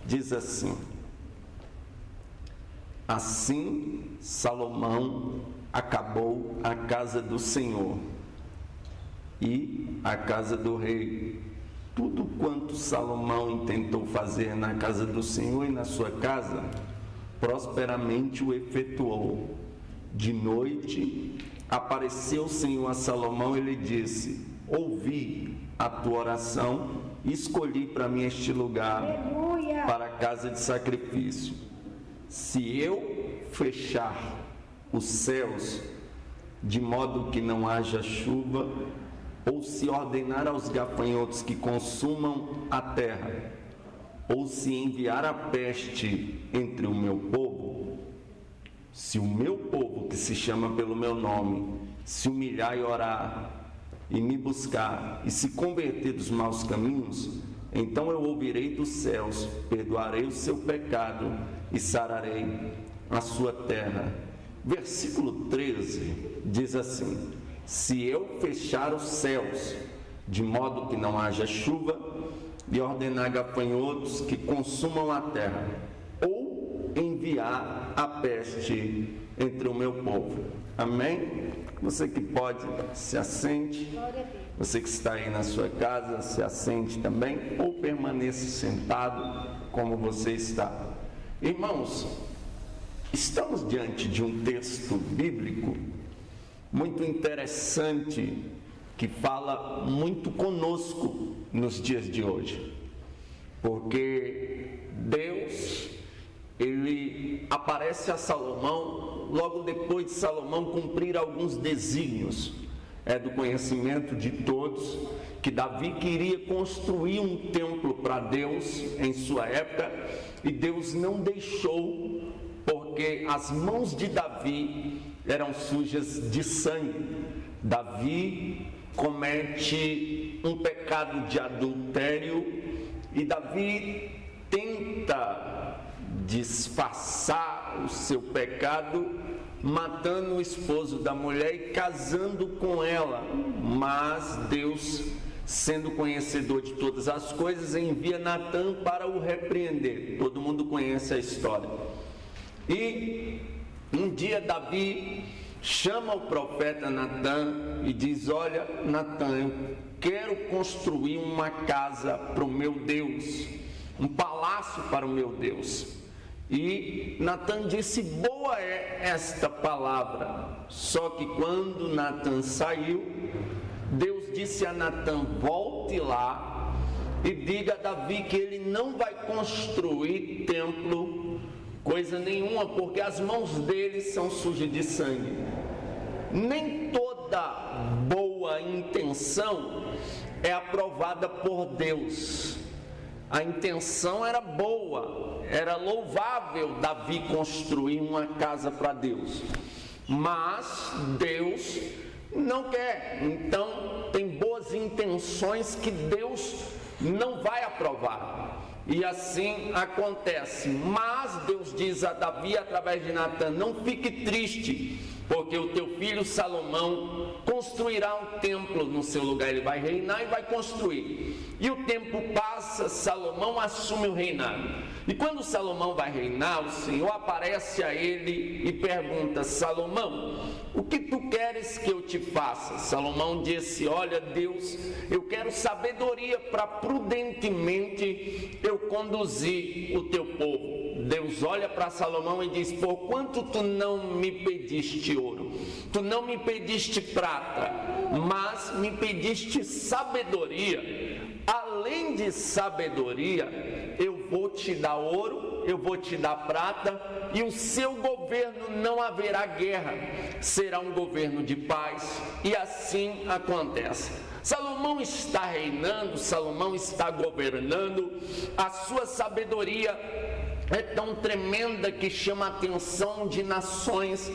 diz assim: assim Salomão acabou a casa do Senhor e a casa do rei. Tudo quanto Salomão intentou fazer na casa do Senhor e na sua casa, prosperamente o efetuou. De noite apareceu o Senhor a Salomão e lhe disse: ouvi a tua oração e escolhi para mim este lugar, aleluia, para a casa de sacrifício. Se eu fechar os céus de modo que não haja chuva, ou se ordenar aos gafanhotos que consumam a terra, ou se enviar a peste entre o meu povo, se o meu povo, que se chama pelo meu nome, se humilhar e orar, e me buscar, e se converter dos maus caminhos, então eu ouvirei dos céus, perdoarei o seu pecado e sararei a sua terra. Versículo 13 diz assim: se eu fechar os céus de modo que não haja chuva, e ordenar gafanhotos que consumam a terra, ou enviar a peste entre o meu povo. Amém? Você que pode, se assente. Você que está aí na sua casa, se assente também, ou permaneça sentado como você está. Irmãos, estamos diante de um texto bíblico muito interessante, que fala muito conosco nos dias de hoje, porque Deus, ele aparece a Salomão logo depois de Salomão cumprir alguns desígnios. É do conhecimento de todos que Davi queria construir um templo para Deus em sua época, e Deus não deixou, porque as mãos de Davi eram sujas de sangue. Davi comete um pecado de adultério, e Davi tenta disfarçar o seu pecado matando o esposo da mulher e casando com ela. Mas Deus, sendo conhecedor de todas as coisas, envia Natã para o repreender. Todo mundo conhece a história. E um dia Davi chama o profeta Natã e diz: olha, Natã, eu quero construir uma casa para o meu Deus, um palácio para o meu Deus. E Natã disse: boa é esta palavra. Só que quando Natã saiu, Deus disse a Natã: volte lá e diga a Davi que ele não vai construir templo, coisa nenhuma, porque as mãos dele são sujas de sangue. Nem toda boa intenção é aprovada por Deus. A intenção era boa, era louvável Davi construir uma casa para Deus, mas Deus não quer. Então tem boas intenções que Deus não vai aprovar, e assim acontece. Mas Deus diz a Davi através de Natã: não fique triste, porque o teu filho Salomão construirá um templo no seu lugar. Ele vai reinar e vai construir. E o tempo passa, Salomão assume o reinado. E quando Salomão vai reinar, o Senhor aparece a ele e pergunta: Salomão, o que tu queres que eu te faça? Salomão disse: olha, Deus, eu quero sabedoria para prudentemente eu conduzir o teu povo. Deus olha para Salomão e diz: por quanto tu não me pediste ouro, tu não me pediste prata, mas me pediste sabedoria. Além de sabedoria, eu vou te dar ouro, eu vou te dar prata, e o seu governo não haverá guerra, será um governo de paz. E assim acontece. Salomão está reinando, Salomão está governando, a sua sabedoria é tão tremenda que chama a atenção de nações.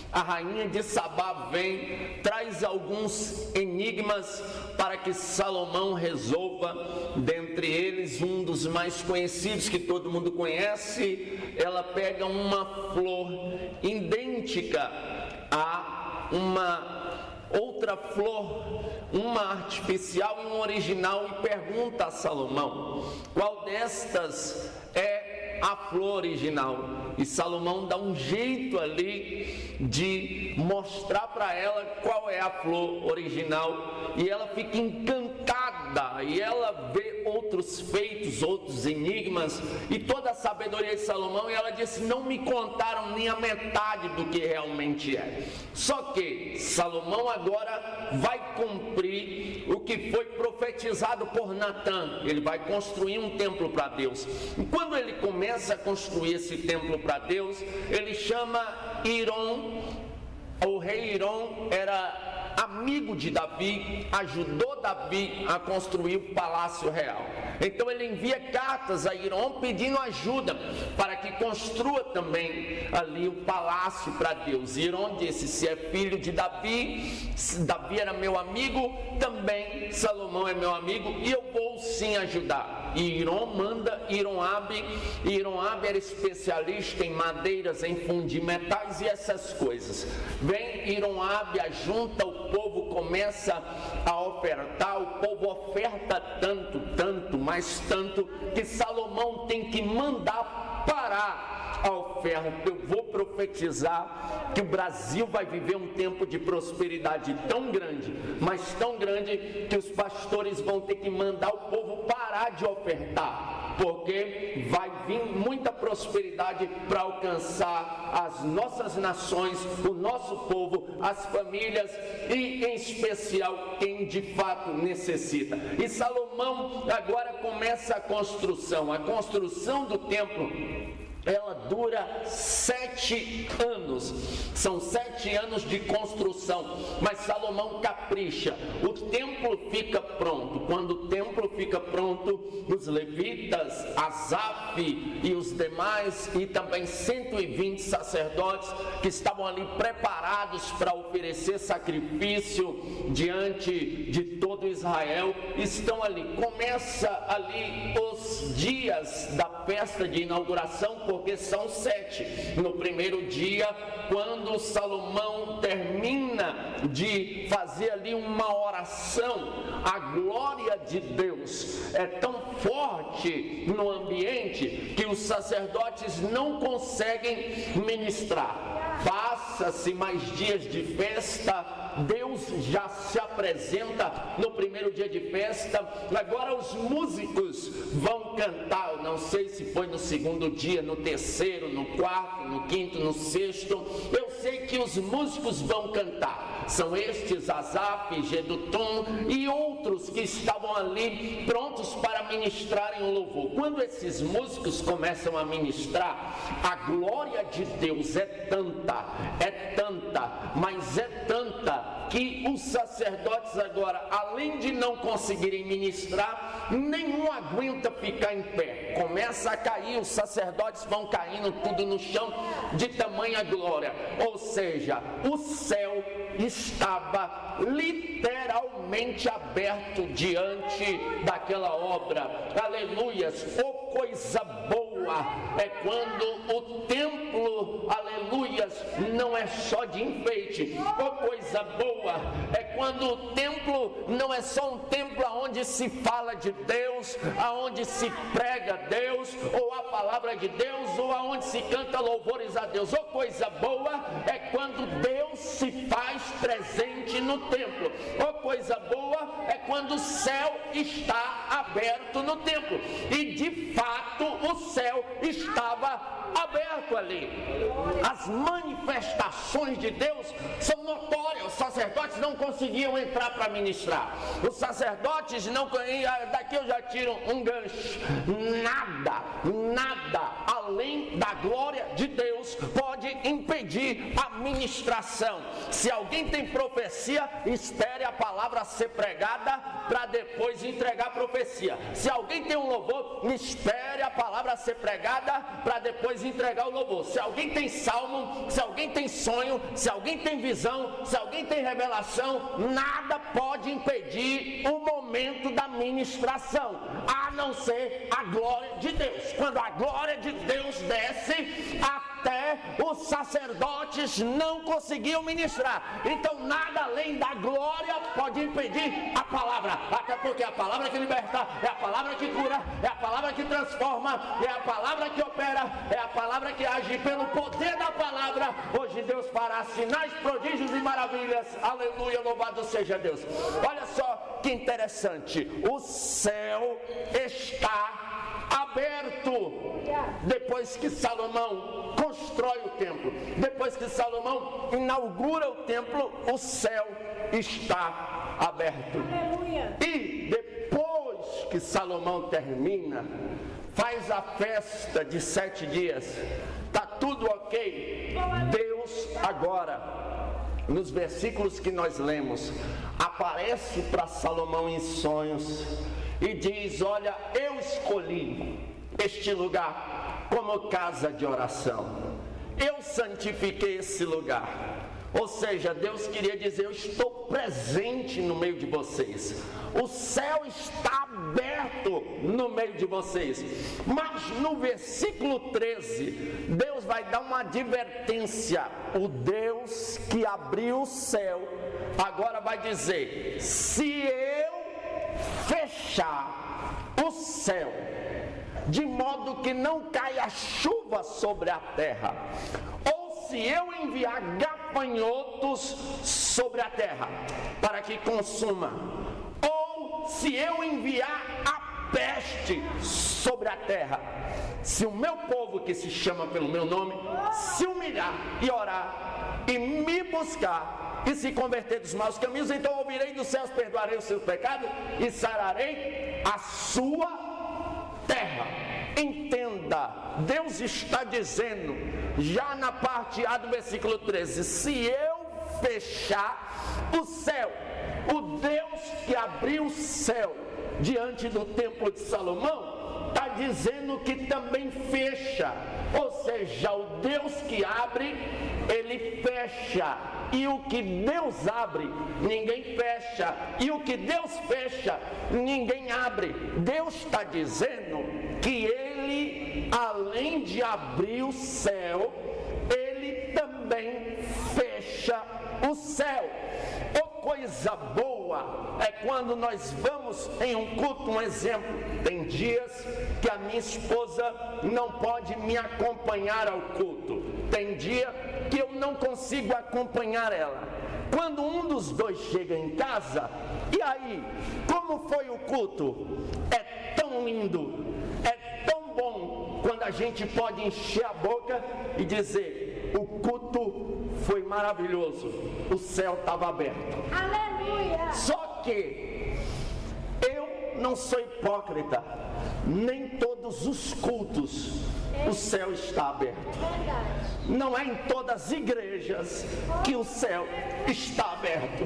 A rainha de Sabá vem, traz alguns enigmas para que Salomão resolva. Dentre eles, um dos mais conhecidos que todo mundo conhece, ela pega uma flor idêntica a uma outra flor, uma artificial e uma original, e pergunta a Salomão: qual destas é é a flor original. E Salomão dá um jeito ali de mostrar para ela qual é a flor original, e ela fica encantada, e ela vê outros feitos, outros enigmas, e toda a sabedoria de Salomão, e ela disse: não me contaram nem a metade do que realmente é. Só que Salomão agora vai cumprir o que foi profetizado por Natã. Ele vai construir um templo para Deus, e quando ele começa a construir esse templo para Deus, ele chama Hiram. O rei Hiram era amigo de Davi, ajudou Davi a construir o palácio real. Então ele envia cartas a Hiram pedindo ajuda para que construa também ali o palácio para Deus. Hiram disse: se é filho de Davi, Davi era meu amigo, também Salomão é meu amigo, e eu vou sim ajudar. E Hiram manda Hiram-Abe. Hiram-Abe era especialista em madeiras, em fundir metais e essas coisas. Vem Hiram-Abe, ajunta o povo, começa a ofertar. O povo oferta tanto, mas tanto, que Salomão tem que mandar parar a oferta. Eu vou profetizar que o Brasil vai viver um tempo de prosperidade tão grande, mas tão grande, que os pastores vão ter que mandar o povo parar de ofertar, porque vai vir muita prosperidade para alcançar as nossas nações, o nosso povo, as famílias e em especial quem de fato necessita. E Salomão agora começa a construção do templo. Ela dura 7 anos, são 7 anos de construção, mas Salomão capricha. O templo fica pronto. Quando o templo fica pronto, os levitas, Asaf e os demais, e também 120 sacerdotes que estavam ali preparados para oferecer sacrifício diante de todo Israel, estão ali. Começa ali os dias da festa de inauguração, porque são 7. No primeiro dia, quando Salomão termina de fazer ali uma oração, a glória de Deus é tão forte no ambiente que os sacerdotes não conseguem ministrar. Passa-se mais dias de festa, Deus já se apresenta no primeiro dia de festa. Agora os músicos vão cantar. Eu não sei se foi no segundo dia, no terceiro, no quarto, no quinto, no sexto. Eu sei que os músicos vão cantar. São estes, Asaf, Gedutum e outros que estavam ali prontos para ministrarem o louvor. Quando esses músicos começam a ministrar, a glória de Deus é tanta, mas é tanta, que os sacerdotes agora, além de não conseguirem ministrar, nenhum aguenta ficar em pé. Começa a cair, os sacerdotes vão caindo tudo no chão de tamanha glória. Ou seja, o céu estava literalmente aberto diante daquela obra. Aleluias! Oh, coisa boa é quando o templo, aleluias, não é só de enfeite. Oh, coisa boa é quando o templo não é só um templo onde se fala de Deus, aonde se prega Deus, ou a palavra de Deus, ou aonde se canta louvores a Deus. Oh, coisa boa é quando Deus se faz presente no templo. Oh, coisa boa é quando o céu está aberto no templo. E de fato o céu estava aberto ali. As manifestações de Deus são notórias. Os sacerdotes não conseguiam entrar para ministrar. Os sacerdotes não... Daqui eu já tiro um gancho. Nada além da glória de Deus pode impedir a ministração. Se alguém tem profecia, espere a palavra ser pregada para depois entregar a profecia. Se alguém tem um louvor, espere a palavra ser pregada para depois entregar o louvor. Se alguém tem salmo, se alguém tem sonho, se alguém tem visão, se alguém tem revelação, nada pode impedir o momento da ministração, a não não ser a glória de Deus. Quando a glória de Deus desce, até os sacerdotes não conseguiam ministrar. Então nada além da glória pode impedir a palavra, até porque a palavra que liberta, é a palavra que cura, é a palavra que transforma, é a palavra que opera, é a palavra que age. Pelo poder da palavra, hoje Deus fará sinais, prodígios e maravilhas. Aleluia, louvado seja Deus. Olha só que interessante, o céu está aberto. Depois que Salomão constrói o templo, depois que Salomão inaugura o templo, o céu está aberto. Aleluia. E depois que Salomão termina, faz a festa de 7 dias, está tudo ok. Deus agora, nos versículos que nós lemos, aparece para Salomão em sonhos e diz: olha, eu escolhi este lugar como casa de oração, eu santifiquei esse lugar. Ou seja, Deus queria dizer: eu estou presente no meio de vocês, o céu está aberto no meio de vocês. Mas no versículo 13, Deus vai dar uma advertência. O Deus que abriu o céu agora vai dizer: se eu fechar o céu de modo que não caia chuva sobre a terra, ou se eu enviar gafanhotos sobre a terra para que consuma, ou se eu enviar a peste sobre a terra, se o meu povo, que se chama pelo meu nome, se humilhar e orar e me buscar e se converter dos maus caminhos, então ouvirei dos céus, perdoarei os seus pecados e sararei a sua terra. Entenda, Deus está dizendo, já na parte A do versículo 13, se eu fechar o céu, o Deus que abriu o céu diante do templo de Salomão, está dizendo que também fecha. Ou seja, o Deus que abre, ele fecha. E o que Deus abre, ninguém fecha. E o que Deus fecha, ninguém abre. Deus está dizendo que ele, além de abrir o céu, ele também fecha o céu. Coisa boa é quando nós vamos em um culto. Um exemplo, tem dias que a minha esposa não pode me acompanhar ao culto, tem dia que eu não consigo acompanhar ela. Quando um dos dois chega em casa, e aí, como foi o culto? É tão lindo, é tão bom quando a gente pode encher a boca e dizer: o culto foi maravilhoso, o céu estava aberto. Aleluia. Só que eu não sou hipócrita, nem todos os cultos o céu está aberto. Não é em todas as igrejas que o céu está aberto.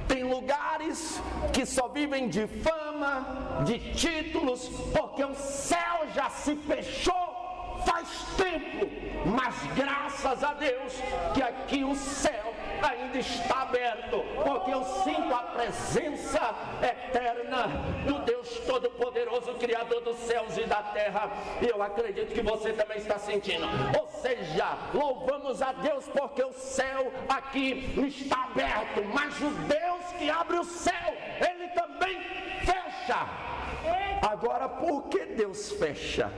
Tem lugares que só vivem de fama, de títulos, porque o céu já se fechou faz tempo, mas graças a Deus que aqui o céu ainda está aberto, porque eu sinto a presença eterna do Deus Todo-Poderoso, Criador dos céus e da terra, e eu acredito que você também está sentindo. Ou seja, louvamos a Deus porque o céu aqui está aberto, mas o Deus que abre o céu, ele também fecha. Agora, por que Deus fecha?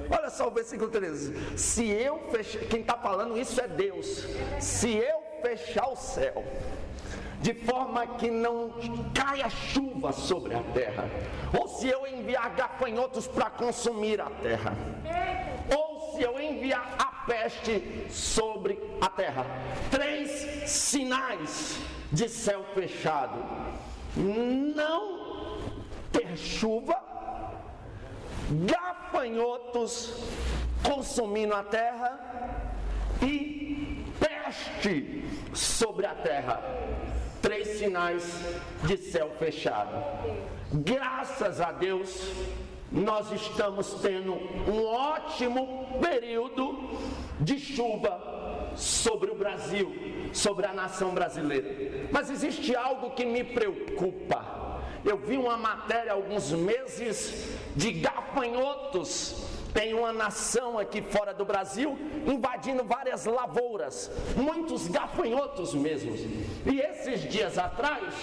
Olha só o versículo 13. Se eu fechar, quem está falando isso é Deus. Se eu fechar o céu de forma que não caia chuva sobre a terra, ou se eu enviar gafanhotos para consumir a terra, ou se eu enviar a peste sobre a terra, 3 sinais de céu fechado: não ter chuva, gafanhotos consumindo a terra e peste sobre a terra. 3 sinais de céu fechado. Graças a Deus, nós estamos tendo um ótimo período de chuva sobre o Brasil, sobre a nação brasileira. Mas existe algo que me preocupa, eu vi uma matéria há alguns meses de gafanhotos. Tem uma nação aqui fora do Brasil invadindo várias lavouras, muitos gafanhotos mesmo. E esses dias atrás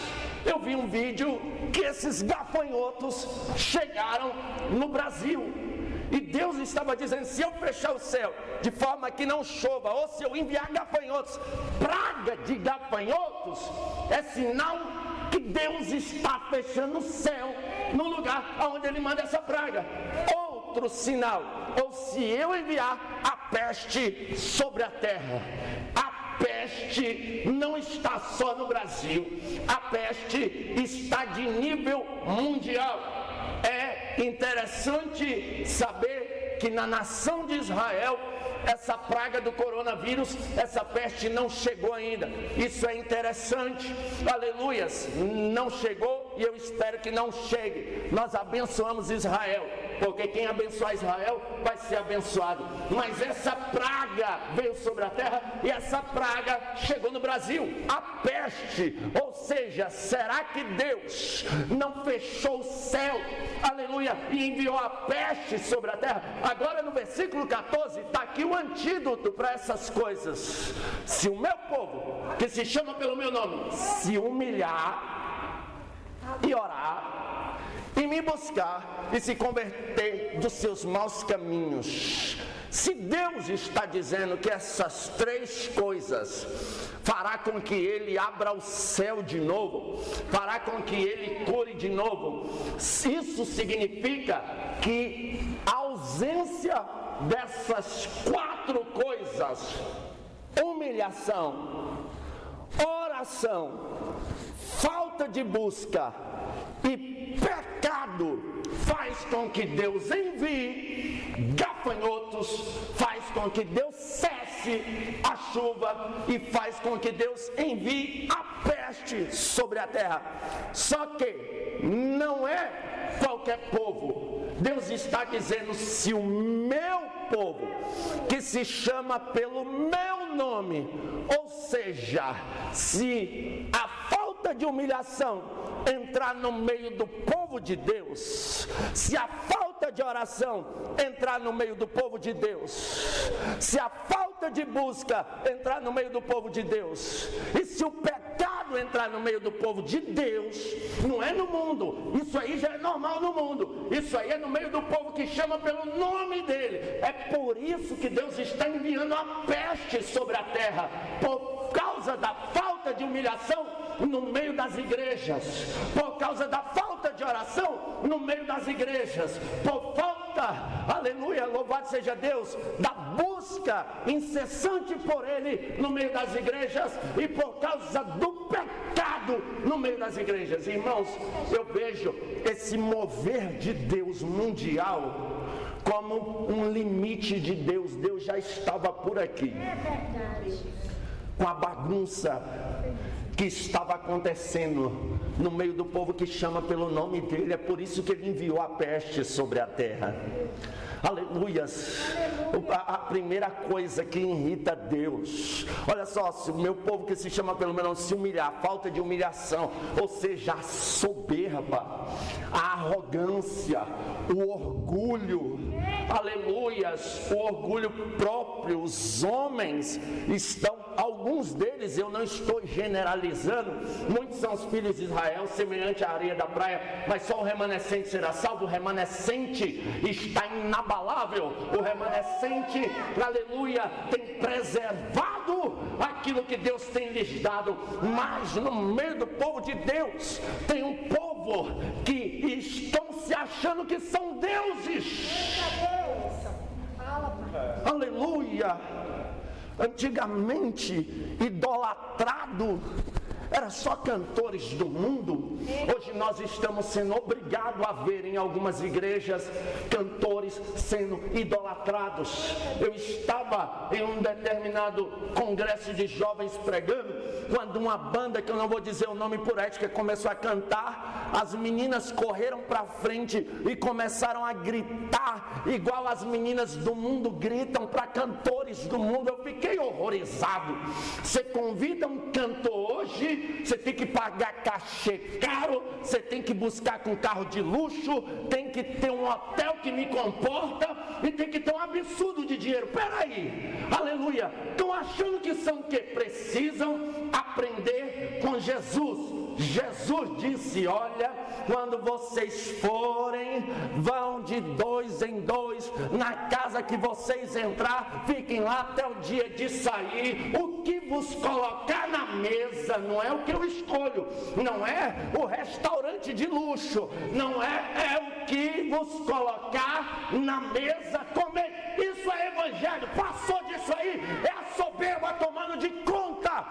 eu vi um vídeo que esses gafanhotos chegaram no Brasil. E Deus estava dizendo: se eu fechar o céu de forma que não chova, ou se eu enviar gafanhotos, praga de gafanhotos, é sinal que Deus está fechando o céu no lugar onde Ele manda essa praga. Outro sinal, ou se eu enviar a peste sobre a terra. A peste não está só no Brasil, a peste está de nível mundial. É interessante saber que na nação de Israel, essa praga do coronavírus, essa peste não chegou ainda. Isso é interessante, aleluias, não chegou e eu espero que não chegue. Nós abençoamos Israel, porque quem abençoar Israel vai ser abençoado. Mas essa praga veio sobre a terra e essa praga chegou no Brasil, a peste. Ou seja, será que Deus não fechou o céu, aleluia, e enviou a peste sobre a terra? Agora no versículo 14 está aqui o antídoto para essas coisas. Se o meu povo, que se chama pelo meu nome, se humilhar e orar e me buscar e se converter dos seus maus caminhos. Se Deus está dizendo que essas três coisas fará com que Ele abra o céu de novo, fará com que Ele cure de novo, isso significa que a ausência dessas quatro coisas, humilhação, oração, falta de busca e pecado, faz com que Deus envie gafanhotos, faz com que Deus cesse a chuva e faz com que Deus envie a peste sobre a terra. Só que não é qualquer povo. Deus está dizendo: se o meu povo, que se chama pelo meu nome, ou seja, se a falta de humilhação entrar no meio do povo de Deus, se a falta de oração entrar no meio do povo de Deus, se a falta de busca entrar no meio do povo de Deus, e se o pecado entrar no meio do povo de Deus, não é no mundo, isso aí já é normal no mundo, isso aí é no meio do povo que chama pelo nome dele. É por isso que Deus está enviando a peste sobre a terra, por causa da falta de humilhação no meio das igrejas, por causa da falta de oração no meio das igrejas, por falta, aleluia, louvado seja Deus, da busca incessante por Ele no meio das igrejas e por causa do pecado no meio das igrejas. Irmãos, eu vejo esse mover de Deus mundial como um limite de Deus. Deus já estava por aqui com a bagunça que estava acontecendo no meio do povo que chama pelo nome dele. É por isso que ele enviou a peste sobre a terra. Aleluias. A primeira coisa que irrita Deus, olha só, se o meu povo que se chama pelo meu nome se humilhar, falta de humilhação, ou seja, a soberba, a arrogância, o orgulho, aleluias, o orgulho próprio. Os homens estão, alguns deles, eu não estou generalizando, muitos são os filhos de Israel, semelhante à areia da praia, mas só o remanescente será salvo. O remanescente está inabalável, o remanescente, aleluia, tem preservado aquilo que Deus tem lhes dado. Mas no meio do povo de Deus tem um povo que estão se achando que são deuses. Aleluia. Antigamente idolatrado era só cantores do mundo. Hoje nós estamos sendo obrigados a ver em algumas igrejas cantores sendo idolatrados. Eu estava em um determinado congresso de jovens pregando, quando uma banda, que eu não vou dizer o nome por ética, começou a cantar. As meninas correram para frente e começaram a gritar igual as meninas do mundo gritam para cantores do mundo. Eu fiquei horrorizado. Você convida um cantor hoje você tem que pagar cachê caro, você tem que buscar com carro de luxo, tem que ter um hotel que me comporta e tem que ter um absurdo de dinheiro. Peraí, aleluia, estão achando que são o quê? Precisam aprender com Jesus. Jesus disse: olha, quando vocês forem, vão de 2 em 2, na casa que vocês entrar, fiquem lá até o dia de sair. O que vos colocar na mesa não é o que eu escolho, não é o restaurante de luxo, não é o que vos colocar na mesa comer. Isso é evangelho. Passou disso aí, é a soberba tomando de conta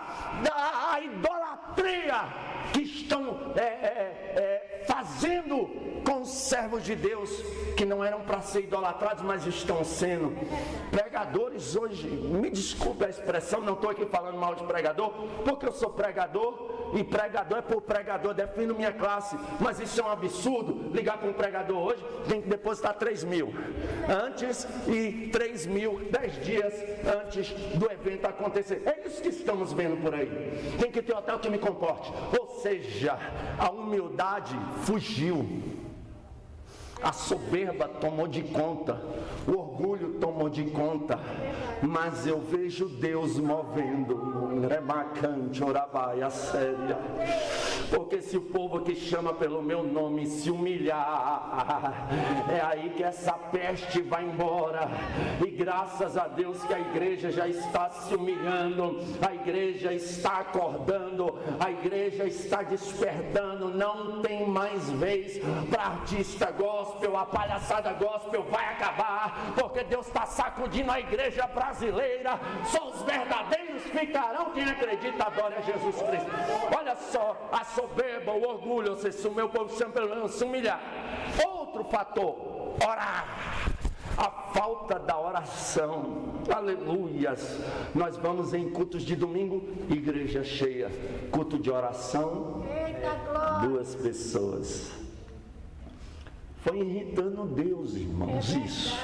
da idolatria que estão fazendo com os servos de Deus, que não eram para ser idolatrados, mas estão sendo. Pregadores hoje, me desculpe a expressão, não estou aqui falando mal de pregador, porque eu sou pregador, e pregador é por pregador, defino minha classe, mas isso é um absurdo. Ligar com um pregador hoje, tem que depositar 3 mil antes e 3 mil 10 dias antes do evento acontecer. É isso que estamos vendo por aí. Tem que ter hotel que me comporte. Ou seja, a humildade fugiu, a soberba tomou de conta, o orgulho tomou de conta. Mas eu vejo Deus movendo, rebacante, orabaia, séria. Porque se o povo que chama pelo meu nome se humilhar, é aí que essa peste vai embora. E graças a Deus que a igreja já está se humilhando, a igreja está acordando, a igreja está despertando. Não tem mais vez para artista gospel, a palhaçada gospel vai acabar, porque Deus está sacudindo a igreja brasileira. Só os verdadeiros ficarão. Quem acredita, adora a Jesus Cristo. Olha só, a soberba, o orgulho, ou seja, se o meu povo sempre se humilhar. Outro fator, orar. A falta da oração. Aleluias. Nós vamos em cultos de domingo, igreja cheia. Culto de oração, 2 pessoas. Foi irritando Deus, irmãos, isso.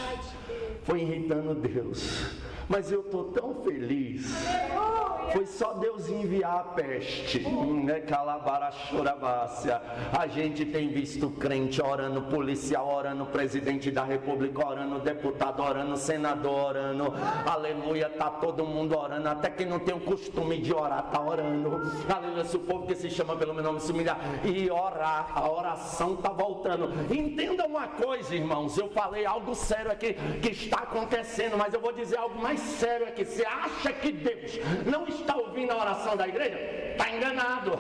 Foi irritando Deus. Mas eu estou tão feliz. Foi só Deus enviar a peste. A gente tem visto crente orando, policial orando, presidente da república orando, deputado orando, senador orando. Aleluia, tá todo mundo orando. Até quem não tem o costume de orar tá orando. Aleluia, se o povo que se chama pelo meu nome se humilhar e orar, a oração tá voltando. Entenda uma coisa, irmãos, eu falei algo sério aqui que está acontecendo, mas eu vou dizer algo mais sério aqui. Você acha que Deus não está ouvindo a oração da igreja? Está enganado.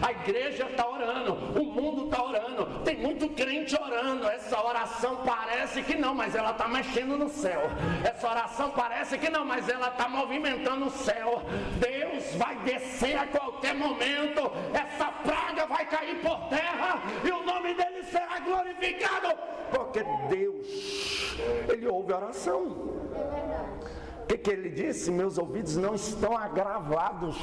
A igreja está orando, o mundo está orando, tem muito crente orando. Essa oração parece que não, mas ela está mexendo no céu. Essa oração parece que não, mas ela está movimentando o céu. Deus vai descer a qualquer momento, essa praga vai cair por terra e o nome dele será glorificado, porque Deus, ele ouve a oração. O que ele disse? Meus ouvidos não estão agravados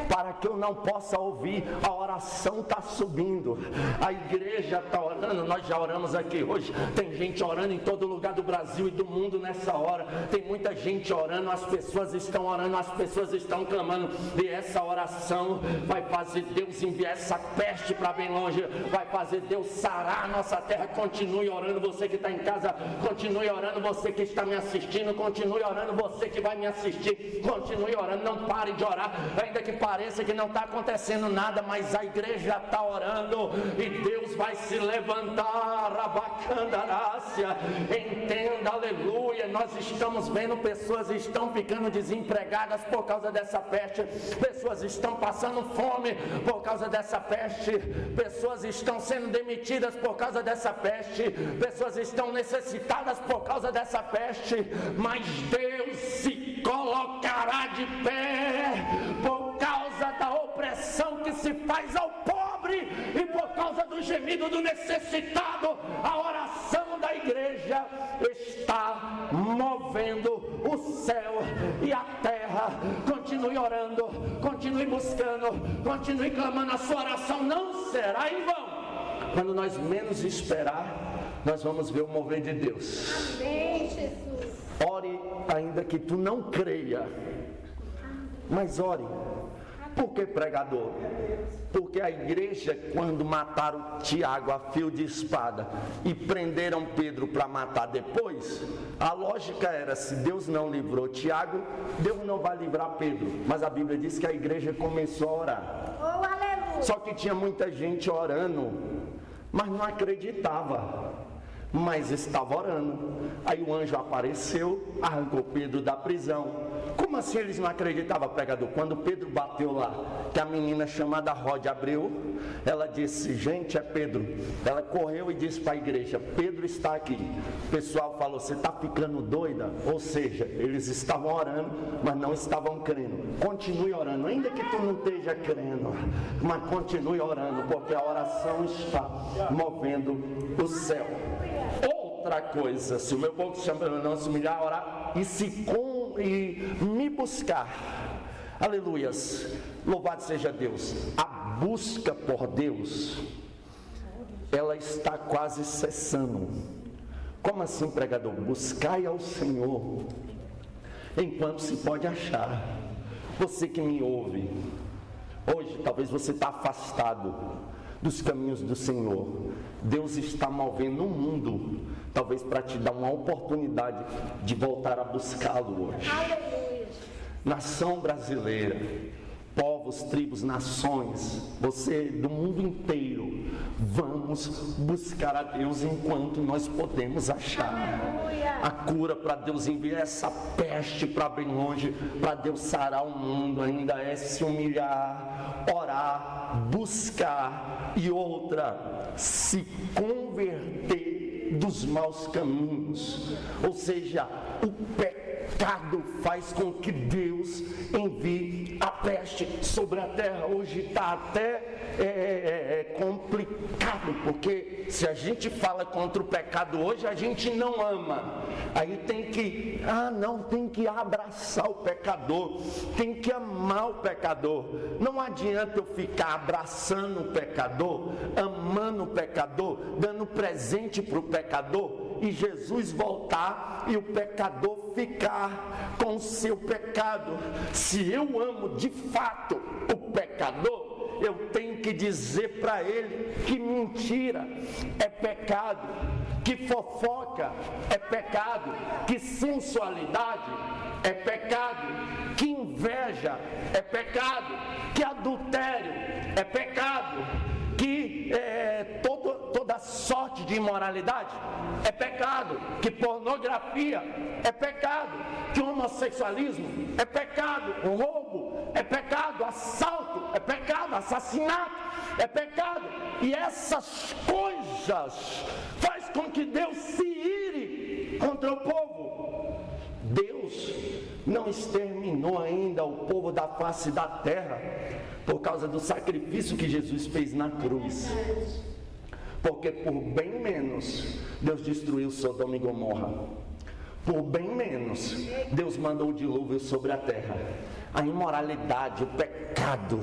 para que eu não possa ouvir. A oração está subindo, a igreja está orando. Nós já oramos aqui hoje. Tem gente orando em todo lugar do Brasil e do mundo nessa hora. Tem muita gente orando, as pessoas estão orando, as pessoas estão clamando. E essa oração vai fazer Deus enviar essa peste para bem longe, vai fazer Deus sarar a nossa terra. Continue orando, você que está em casa, continue orando, você que está me assistindo, continue orando, você que vai me assistir, continue orando, não pare de orar, ainda que pareça que não está acontecendo nada, mas a igreja está orando e Deus vai se levantar. Rabacandarácia, entenda, aleluia. Nós estamos vendo pessoas estão ficando desempregadas por causa dessa peste, pessoas estão passando fome por causa dessa peste, pessoas estão sendo demitidas por causa dessa peste, pessoas estão necessitadas por causa dessa peste, mas Deus se colocará de pé por causa da opressão que se faz ao pobre e por causa do gemido do necessitado. A oração da igreja está movendo o céu e a terra. Continue orando, continue buscando, continue clamando. A sua oração não será em vão. Quando nós menos esperar, nós vamos ver o mover de Deus. Amém, Jesus. Ore ainda que tu não creia, mas ore. Por que, pregador? Porque a igreja, quando mataram Tiago a fio de espada e prenderam Pedro para matar depois, a lógica era, se Deus não livrou Tiago, Deus não vai livrar Pedro. Mas a Bíblia diz que a igreja começou a orar. Oh, aleluia. Só que tinha muita gente orando, mas não acreditava. Mas estava orando. Aí o anjo apareceu, arrancou Pedro da prisão. Como assim eles não acreditavam, pregador? Quando Pedro bateu lá, que a menina chamada Rod abriu, ela disse, gente, é Pedro. Ela correu e disse para a igreja, Pedro está aqui. O pessoal falou, você está ficando doida? Ou seja, eles estavam orando, mas não estavam crendo. Continue orando, ainda que tu não esteja crendo, mas continue orando, porque a oração está movendo o céu. Outra coisa, se o meu povo se chama não se humilhar, orar e me buscar, aleluias, louvado seja Deus. A busca por Deus, ela está quase cessando. Como assim, pregador? Buscai ao Senhor enquanto se pode achar. Você que me ouve hoje, talvez você está afastado dos caminhos do Senhor. Deus está movendo o mundo, talvez para te dar uma oportunidade de voltar a buscá-lo hoje. Aleluia. Nação brasileira, povos, tribos, nações, você do mundo inteiro, vamos buscar a Deus enquanto nós podemos achar. Aleluia. A cura para Deus enviar essa peste para bem longe, para Deus sarar o mundo, ainda é se humilhar, orar, buscar e outra, se converter dos maus caminhos. Ou seja, o pecado faz com que Deus envie a peste sobre a terra. Hoje está até complicado, porque se a gente fala contra o pecado hoje, a gente não ama. Aí tem que abraçar o pecador, tem que amar o pecador. Não adianta eu ficar abraçando o pecador, amando o pecador, dando presente para o pecador e Jesus voltar e o pecador ficar com o seu pecado. Se eu amo de fato o pecador, eu tenho que dizer para ele que mentira é pecado, que fofoca é pecado, que sensualidade é pecado, que inveja é pecado, que adultério é pecado, que toda sorte de imoralidade é pecado, que pornografia é pecado, que homossexualismo é pecado, roubo é pecado, assalto é pecado, assassinato é pecado. E essas coisas faz com que Deus se ire contra o povo. Deus não exterminou ainda o povo da face da terra por causa do sacrifício que Jesus fez na cruz. Porque por bem menos Deus destruiu Sodoma e Gomorra. Por bem menos Deus mandou o dilúvio sobre a terra. A imoralidade, o pecado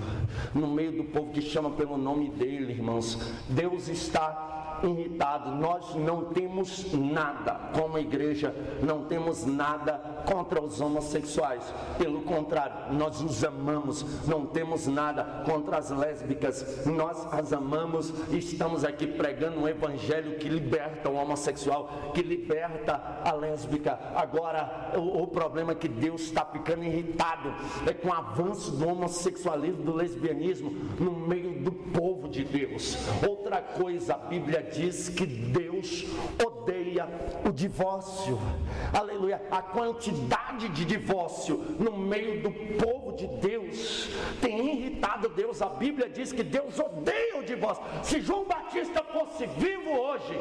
no meio do povo que chama pelo nome dele, irmãos, Deus está irritado. Nós não temos nada, como igreja, não temos nada contra os homossexuais, pelo contrário, nós os amamos. Não temos nada contra as lésbicas, nós as amamos e estamos aqui pregando um evangelho que liberta o homossexual, que liberta a lésbica. Agora o problema é que Deus está ficando irritado com o avanço do homossexualismo, do lesbianismo no meio do povo de Deus. Outra coisa, a Bíblia diz que Deus odeia o divórcio. Aleluia. A quantidade de divórcio no meio do povo de Deus tem irritado Deus. A Bíblia diz que Deus odeia o divórcio. Se João Batista fosse vivo hoje,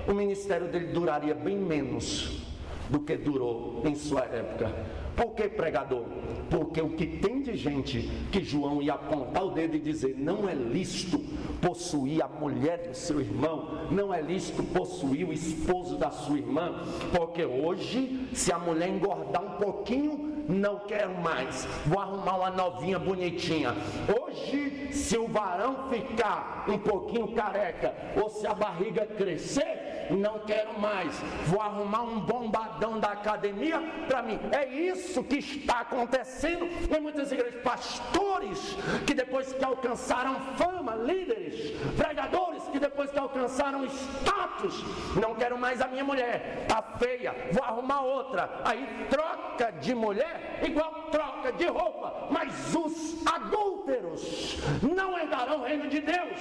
o ministério dele duraria bem menos do que durou em sua época. Por que, pregador? Porque o que tem de gente que João ia apontar o dedo e dizer: não é lícito possuir a mulher do seu irmão, não é lícito possuir o esposo da sua irmã, porque hoje, se a mulher engordar um pouquinho, não quero mais, vou arrumar uma novinha bonitinha. Hoje, se o varão ficar um pouquinho careca, ou se a barriga crescer, não quero mais, vou arrumar um bombadão da academia para mim. É isso que está acontecendo em muitas igrejas. Pastores que depois que alcançaram fama, líderes, pregadores que depois que alcançaram status, não quero mais a minha mulher, está feia, vou arrumar outra. Aí troca de mulher igual troca de roupa. Mas os adúlteros não herdarão o reino de Deus.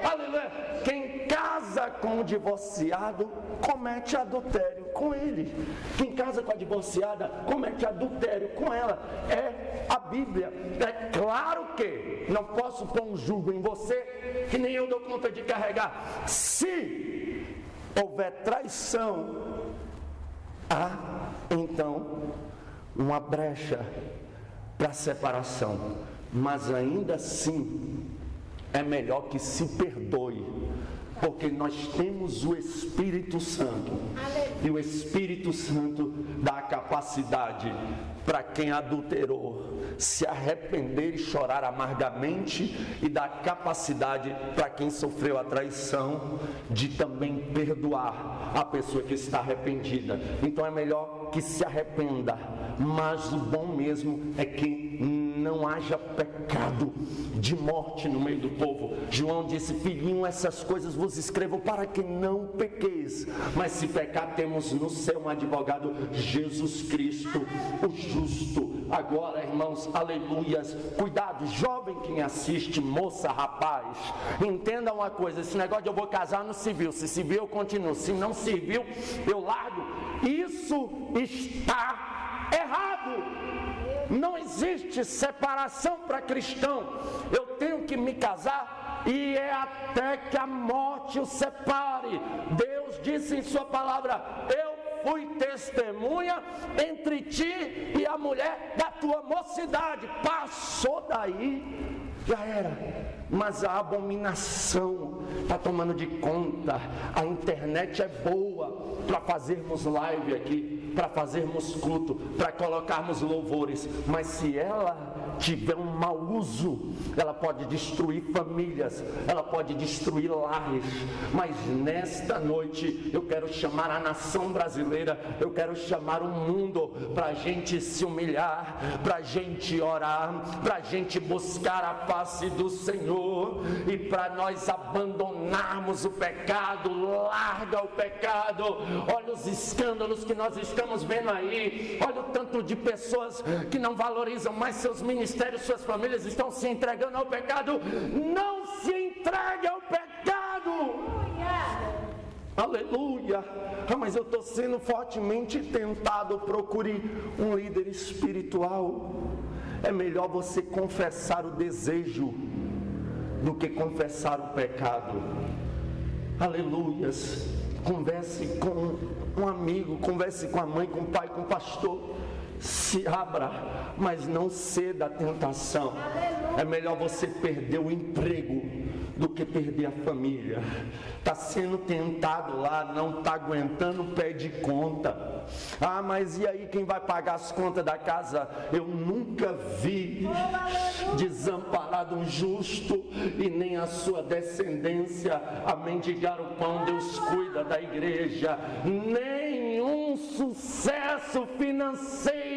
Aleluia. Quem casa com um divorciado comete adultério com ele. Quem casa com a divorciada comete adultério com ela. É a Bíblia. É claro que não posso pôr um jugo em você que nem eu dou conta de carregar. Se houver traição, há então uma brecha para separação, mas ainda assim é melhor que se perdoe, porque nós temos o Espírito Santo, e o Espírito Santo dá a capacidade para quem adulterou se arrepender e chorar amargamente, e dá capacidade para quem sofreu a traição de também perdoar a pessoa que está arrependida. Então é melhor que se arrependa, mas o bom mesmo é que não haja pecado de morte no meio do povo. João disse: filhinho, essas coisas vos escrevo para que não pequeis, mas se pecar, temos no céu um advogado, Jesus Cristo, o justo. Agora, irmãos, aleluias, cuidado, jovem que me assiste, moça, rapaz, entenda uma coisa: esse negócio de eu vou casar no civil, se civil eu continuo, se não civil eu largo. Isso está errado. Não existe separação para cristão. Eu tenho que me casar e é até que a morte o separe. Deus disse em sua palavra: eu fui testemunha entre ti e a mulher da tua mocidade. Passou daí, já era. Mas a abominação está tomando de conta. A internet é boa para fazermos live aqui, para fazermos culto, para colocarmos louvores, mas se ela tiver um mau uso, ela pode destruir famílias, ela pode destruir lares. Mas nesta noite eu quero chamar a nação brasileira, eu quero chamar o mundo para a gente se humilhar, para a gente orar, para a gente buscar a face do Senhor, e para nós abandonarmos o pecado. Larga o pecado. Olha os escândalos que nós estamos vendo aí, olha o tanto de pessoas que não valorizam mais seus ministérios, suas famílias estão se entregando ao pecado. Não se entregue ao pecado. Aleluia. Mas eu estou sendo fortemente tentado. Procure um líder espiritual. É melhor você confessar o desejo do que confessar o pecado. Aleluias. Converse com um amigo, converse com a mãe, com o pai, com o pastor. Se abra, mas não ceda à tentação. É melhor você perder o emprego do que perder a família. Está sendo tentado lá, não está aguentando, pede conta. Ah, mas e aí quem vai pagar as contas da casa? Eu nunca vi desamparado um justo e nem a sua descendência a mendigar o pão. Deus cuida da igreja. Nenhum sucesso financeiro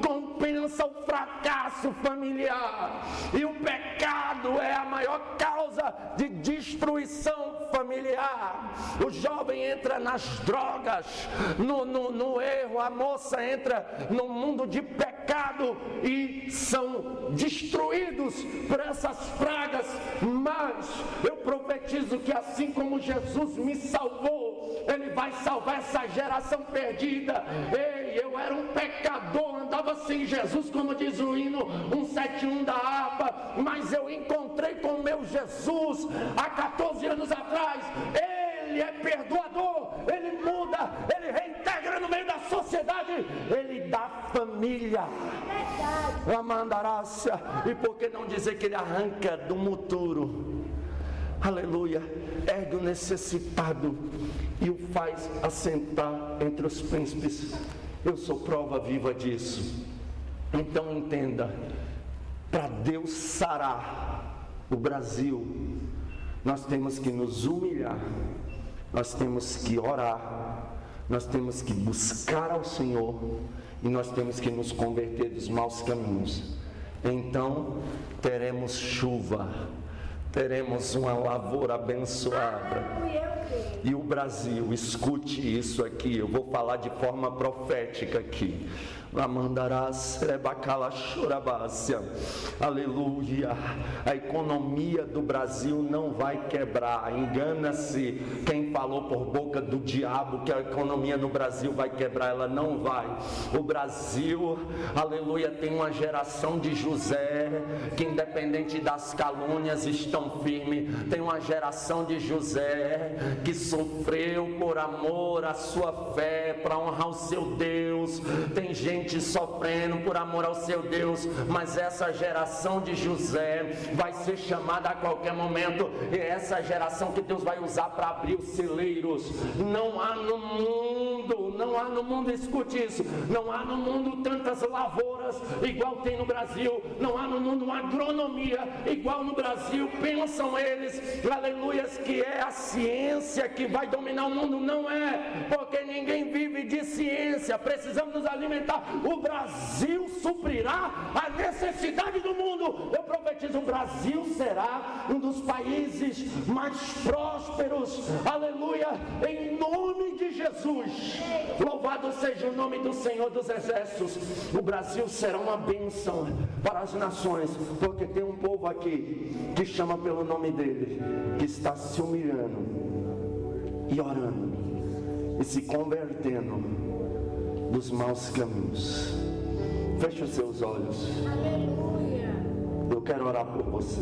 compensa o fracasso familiar, e o pecado é a maior causa de destruição familiar. O jovem entra nas drogas, no erro, a moça entra no mundo de pecado e são destruídos por essas pragas. Mas eu profetizo que assim como Jesus me salvou, Ele vai salvar essa geração perdida. Ei, eu era um pecador, andava sem Jesus, como diz o hino 171 da harpa, mas eu encontrei com o meu Jesus há 14 anos atrás. Ele é perdoador, Ele muda, Ele reintegra no meio da sociedade, Ele dá família, a mandarácia. E por que não dizer que Ele arranca do muturo? Aleluia. Ergue o necessitado e o faz assentar entre os príncipes. Eu sou prova viva disso. Então entenda, para Deus sarar o Brasil, nós temos que nos humilhar nós temos que orar, nós temos que buscar ao Senhor e nós temos que nos converter dos maus caminhos. Então teremos chuva, teremos uma lavoura abençoada. E o Brasil, escute isso aqui, eu vou falar de forma profética aqui. Aleluia. A economia do Brasil não vai quebrar. Engana-se quem falou por boca do diabo que a economia no Brasil vai quebrar. Ela não vai. O Brasil, aleluia, tem uma geração de José que, independente das calúnias, estão firmes. Tem uma geração de José que sofreu por amor à sua fé, para honrar o seu Deus. Tem gente sofrendo por amor ao seu Deus, mas essa geração de José vai ser chamada a qualquer momento, e é essa geração que Deus vai usar para abrir os celeiros. Não há no mundo, escute isso, não há no mundo tantas lavouras igual tem no Brasil, não há no mundo uma agronomia igual no Brasil. Pensam eles, aleluias, que é a ciência que vai dominar o mundo. Não é, porque ninguém vive de ciência. Precisamos nos alimentar. O Brasil suprirá a necessidade do mundo. Eu profetizo, o Brasil será um dos países mais prósperos, aleluia, em nome de Jesus. Louvado seja o nome do Senhor dos Exércitos. O Brasil será uma bênção para as nações, porque tem um povo aqui que chama pelo nome dele, que está se humilhando e orando e se convertendo dos maus caminhos. Feche os seus olhos. Aleluia. Eu quero orar por você.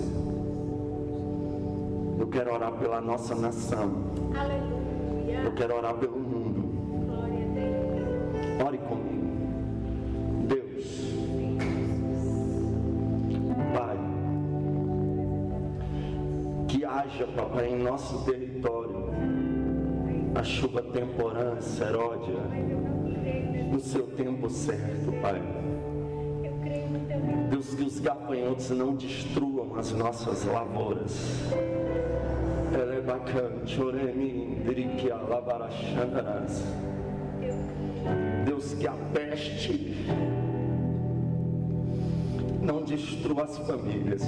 Eu quero orar pela nossa nação. Aleluia. Eu quero orar pelo mundo. Glória a Deus. Ore comigo. Deus, Pai, que haja, Papai, em nosso território a chuva temporã, seródia, no seu tempo certo, Pai. Deus, que os gafanhotos não destruam as nossas lavouras. Deus, que a peste não destrua as famílias.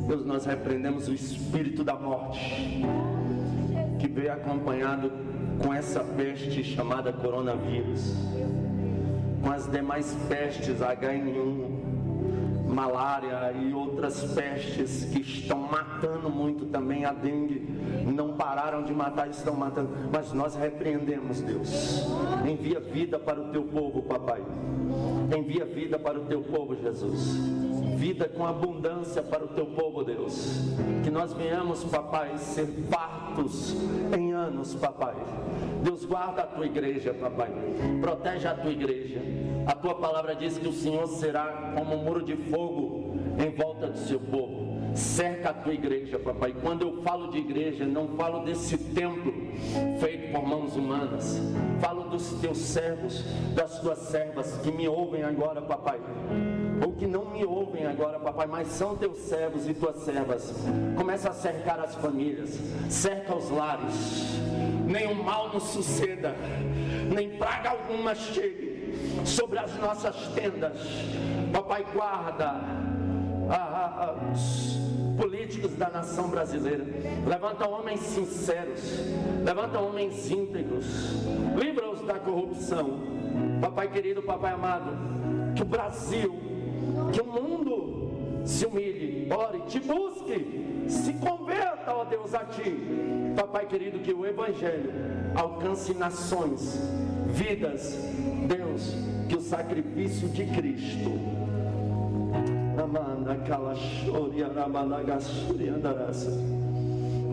Deus, nós repreendemos o espírito da morte que veio acompanhado com essa peste chamada coronavírus, com as demais pestes, H1N1, malária e outras pestes que estão matando muito também. A dengue, não pararam de matar, estão matando, mas nós repreendemos, Deus. Envia vida para o teu povo, Papai. Envia vida para o teu povo, Jesus. Vida com abundância para o teu povo, Deus. Que nós venhamos, Papai, ser fartos em anos, Papai. Deus, guarda a tua igreja, Papai. Protege a tua igreja. A tua palavra diz que o Senhor será como um muro de fogo em volta do seu povo. Cerca a tua igreja, Papai. Quando eu falo de igreja, não falo desse templo feito por mãos humanas. Falo dos teus servos, das tuas servas que me ouvem agora, Papai, ou que não me ouvem agora, Papai, mas são teus servos e tuas servas. Começa a cercar as famílias, cerca os lares. Nenhum mal nos suceda, nem praga alguma chegue sobre as nossas tendas. Papai, guarda os políticos da nação brasileira. Levanta homens sinceros, levanta homens íntegros, livra-os da corrupção. Papai querido, Papai amado, que o Brasil, que o mundo se humilhe, ore, te busque, se converta, ó Deus, a ti. Papai querido, que o Evangelho alcance nações, vidas, Deus, que o sacrifício de Cristo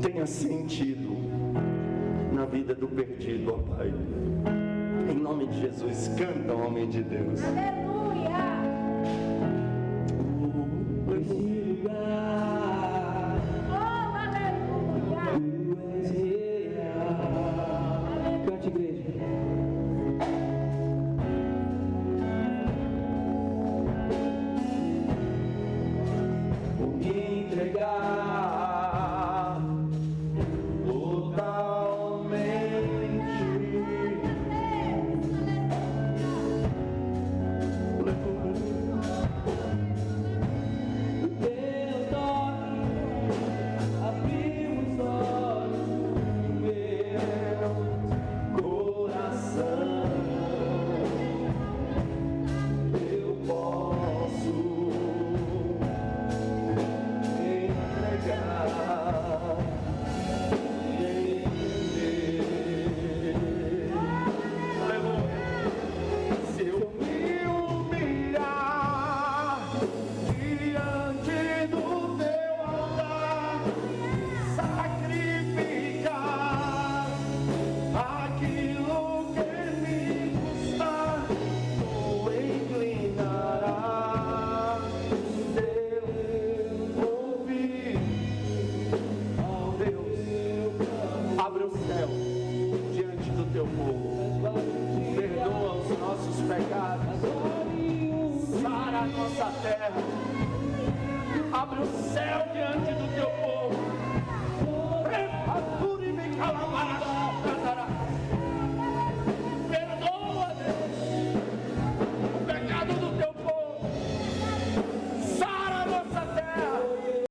tenha sentido na vida do perdido, ó Pai. Em nome de Jesus, canta, homem de Deus. Aleluia.